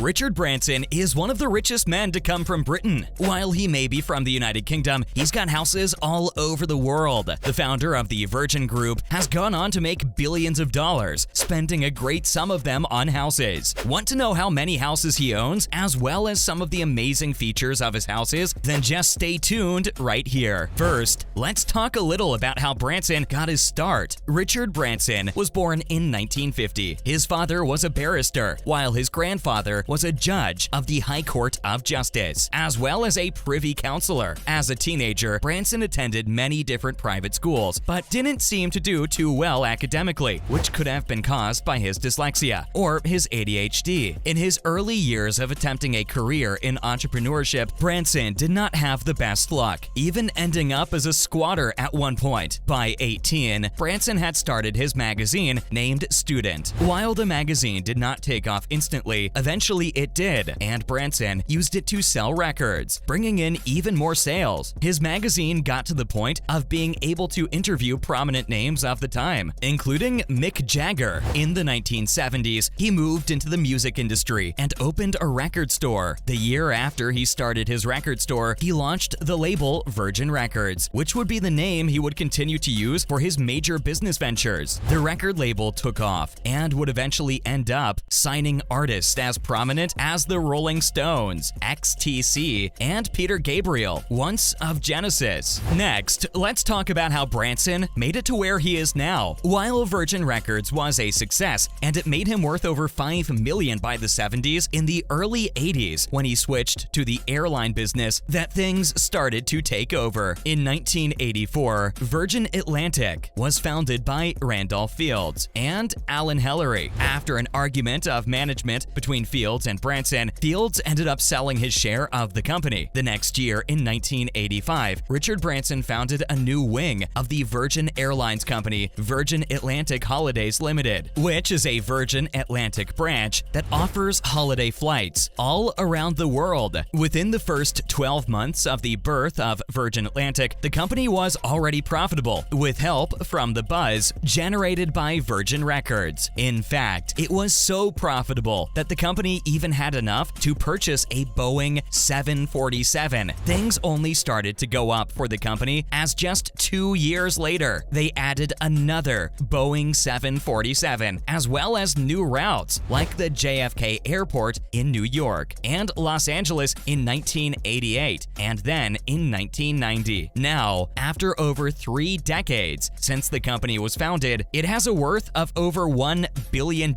Richard Branson is one of the richest men to come from Britain. While he may be from the United Kingdom, he's got houses all over the world. The founder of the Virgin Group has gone on to make billions of dollars, spending a great sum of them on houses. Want to know how many houses he owns, as well as some of the amazing features of his houses? Then just stay tuned right here. First, let's talk a little about how Branson got his start. Richard Branson was born in 1950. His father was a barrister, while his grandfather was a judge of the High Court of Justice, as well as a privy counselor. As a teenager, Branson attended many different private schools, but didn't seem to do too well academically, which could have been caused by his dyslexia or his ADHD. In his early years of attempting a career in entrepreneurship, Branson did not have the best luck, even ending up as a squatter at one point. By 18, Branson had started his magazine named Student. While the magazine did not take off instantly, eventually it did, and Branson used it to sell records, bringing in even more sales. His magazine got to the point of being able to interview prominent names of the time, including Mick Jagger. In the 1970s, he moved into the music industry and opened a record store. The year after he started his record store, he launched the label Virgin Records, which would be the name he would continue to use for his major business ventures. The record label took off and would eventually end up signing artists as prominent as the Rolling Stones, XTC, and Peter Gabriel, once of Genesis. Next, let's talk about how Branson made it to where he is now. While Virgin Records was a success and it made him worth over $5 million by the 70s, in the early 80s, when he switched to the airline business, that things started to take over. In 1984, Virgin Atlantic was founded by Randolph Fields and Alan Hellery. After an argument of management between Fields and Branson, Fields ended up selling his share of the company. The next year, in 1985, Richard Branson founded a new wing of the Virgin Airlines company, Virgin Atlantic Holidays Limited, which is a Virgin Atlantic branch that offers holiday flights all around the world. Within the first 12 months of the birth of Virgin Atlantic, the company was already profitable, with help from the buzz generated by Virgin Records. In fact, it was so profitable that the company even had enough to purchase a Boeing 747. Things only started to go up for the company as just 2 years later, they added another Boeing 747, as well as new routes like the JFK Airport in New York and Los Angeles in 1988, and then in 1990. Now, after over 3 decades since the company was founded, it has a worth of over $1 billion.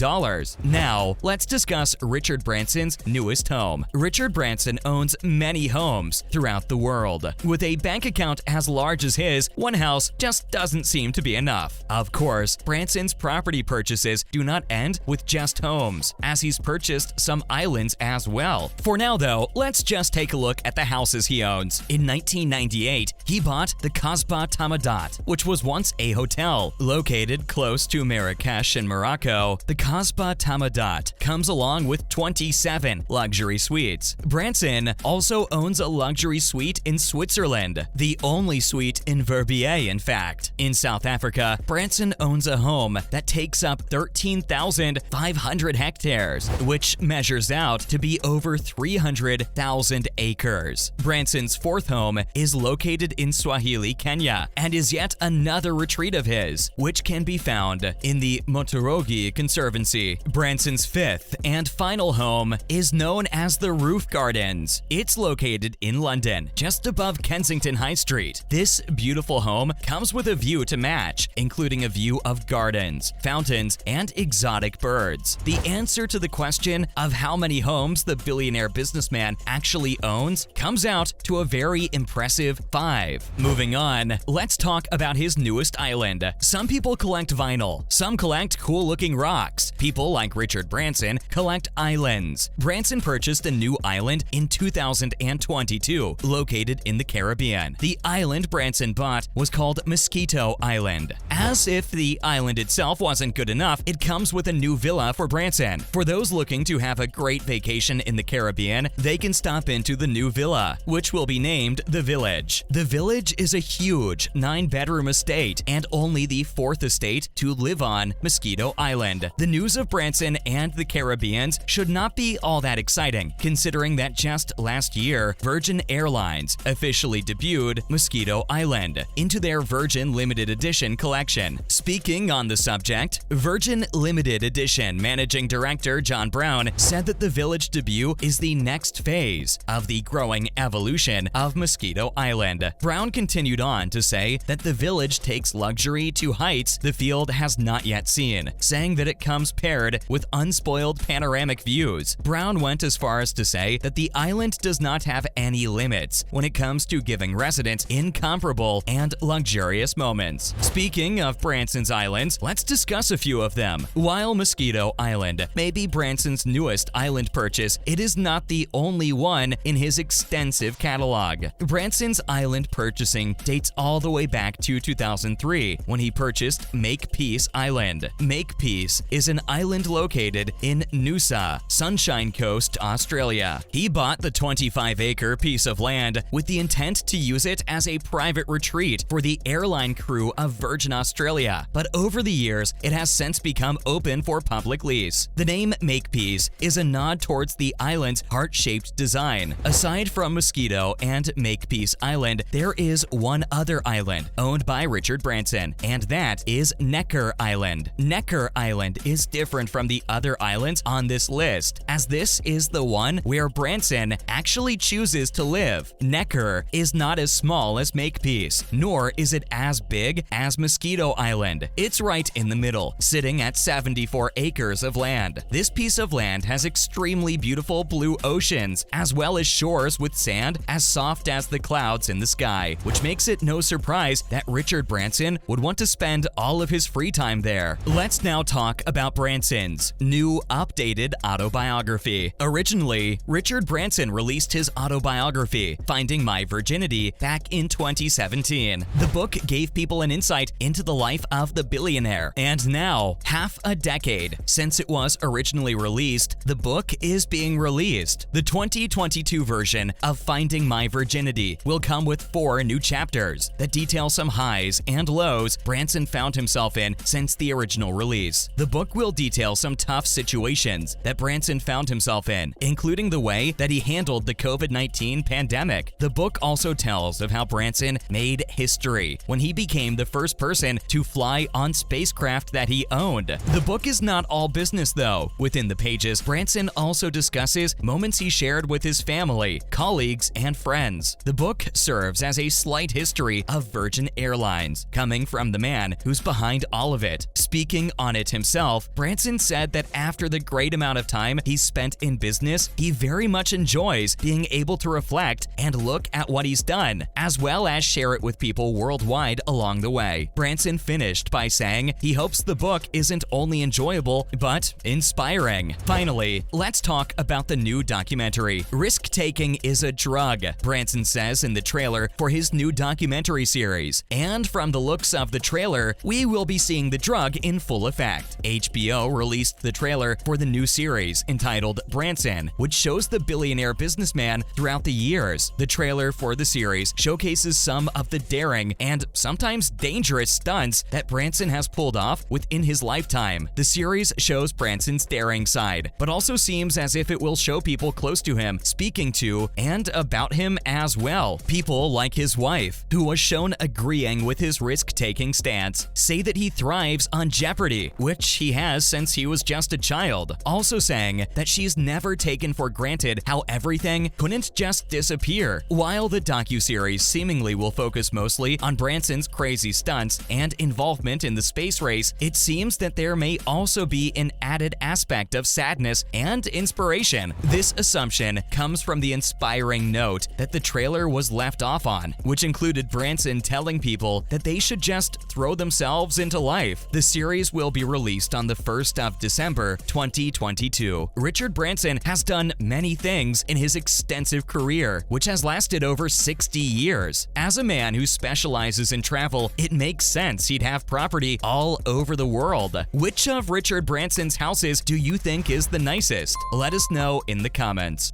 Now, let's discuss Richard Branson's newest home. Richard Branson owns many homes throughout the world. With a bank account as large as his, one house just doesn't seem to be enough. Of course, Branson's property purchases do not end with just homes, as he's purchased some islands as well. For now though, let's just take a look at the houses he owns. In 1998, he bought the Kasbah Tamadat, which was once a hotel. Located close to Marrakesh in Morocco, the Kasbah Tamadat comes along with 27 luxury suites. Branson also owns a luxury suite in Switzerland, the only suite in Verbier, in fact. In South Africa, Branson owns a home that takes up 13,500 hectares, which measures out to be over 300,000 acres. Branson's fourth home is located in Swahili, Kenya, and is yet another retreat of his, which can be found in the Motorogi Conservancy. Branson's fifth and final home is known as the Roof Gardens. It's located in London, just above Kensington High Street. This beautiful home comes with a view to match, including a view of gardens, fountains, and exotic birds. The answer to the question of how many homes the billionaire businessman actually owns comes out to a very impressive 5. Moving on, let's talk about his newest island. Some people collect vinyl, some collect cool-looking rocks. People like Richard Branson collect islands. Branson purchased a new island in 2022, located in the Caribbean. The island Branson bought was called Moskito Island. As if the island itself wasn't good enough, it comes with a new villa for Branson. For those looking to have a great vacation in the Caribbean, they can stop into the new villa, which will be named The Village. The Village is a huge 9-bedroom estate and only the 4th estate to live on Moskito Island. The news of Branson and the Caribbeans should not be all that exciting, considering that just last year, Virgin Airlines officially debuted Moskito Island into their Virgin Limited Edition collection. Speaking on the subject, Virgin Limited Edition Managing Director Jon Brown said that the village debut is the next phase of the growing evolution of Moskito Island. Brown continued on to say that the village takes luxury to heights the field has not yet seen, saying that it comes paired with unspoiled panoramic views. Brown went as far as to say that the island does not have any limits when it comes to giving residents incomparable and luxurious moments. Speaking of Branson's islands, let's discuss a few of them. While Moskito Island may be Branson's newest island purchase, it is not the only one in his extensive catalog. Branson's island purchasing dates all the way back to 2003 when he purchased Makepeace Island. Makepeace is an island located in Noosa, Sunshine Coast, Australia. He bought the 25-acre piece of land with the intent to use it as a private retreat for the airline crew of Virgin Australia, but over the years, it has since become open for public lease. The name Makepeace is a nod towards the island's heart-shaped design. Aside from Moskito and Makepeace Island, there is one other island owned by Richard Branson, and that is Necker Island. Necker Island is different from the other islands on this list, as this is the one where Branson actually chooses to live. Necker is not as small as Makepeace, nor is it as big as Moskito Island. It's right in the middle, sitting at 74 acres of land. This piece of land has extremely beautiful blue oceans, as well as shores with sand as soft as the clouds in the sky, which makes it no surprise that Richard Branson would want to spend all of his free time there. Let's now talk about Branson's new updated autobiography. Originally, Richard Branson released his autobiography, Finding My Virginity, back in 2017. The book gave people an insight into the life of the billionaire, and now, half a decade since it was originally released, the book is being released. The 2022 version of Finding My Virginity will come with 4 new chapters that detail some highs and lows Branson found himself in since the original release. The book will detail some tough situations that Branson found himself in, including the way that he handled the COVID-19 pandemic. The book also tells of how Branson made history when he became the first person to fly on spacecraft that he owned. The book is not all business though. Within the pages, Branson also discusses moments he shared with his family, colleagues, and friends. The book serves as a slight history of Virgin Airlines, coming from the man who's behind all of it. Speaking on it himself, Branson said that after the great amount of time he's spent in business, he very much enjoys being able to reflect and look at what he's done, as well as share it with people worldwide along the way. Branson finished by saying he hopes the book isn't only enjoyable, but inspiring. Finally, let's talk about the new documentary. Risk-taking is a drug, Branson says in the trailer for his new documentary series. And from the looks of the trailer, we will be seeing the drug in full effect. HBO released the trailer for the new series entitled Branson, which shows the billionaire businessman throughout the years. The trailer for the series showcases some of the daring and sometimes dangerous stunts that Branson has pulled off within his lifetime. The series shows Branson's daring side, but also seems as if it will show people close to him speaking to and about him as well. People like his wife, who was shown agreeing with his risk-taking stance, say that he thrives on jeopardy, which he has since he was just a child, also saying that she's never taken for granted how everything couldn't just disappear. While the docuseries seemingly will focus mostly on Branson's crazy stunts and involvement in the space race, it seems that there may also be an added aspect of sadness and inspiration. This assumption comes from the inspiring note that the trailer was left off on, which included Branson telling people that they should just throw themselves into life. The series will be released on the 1st of December 2022. Richard Branson has done many things in his extensive career, which has lasted over 60 years. As a man who specializes in travel, it makes sense he'd have property all over the world. Which of Richard Branson's houses do you think is the nicest? Let us know in the comments.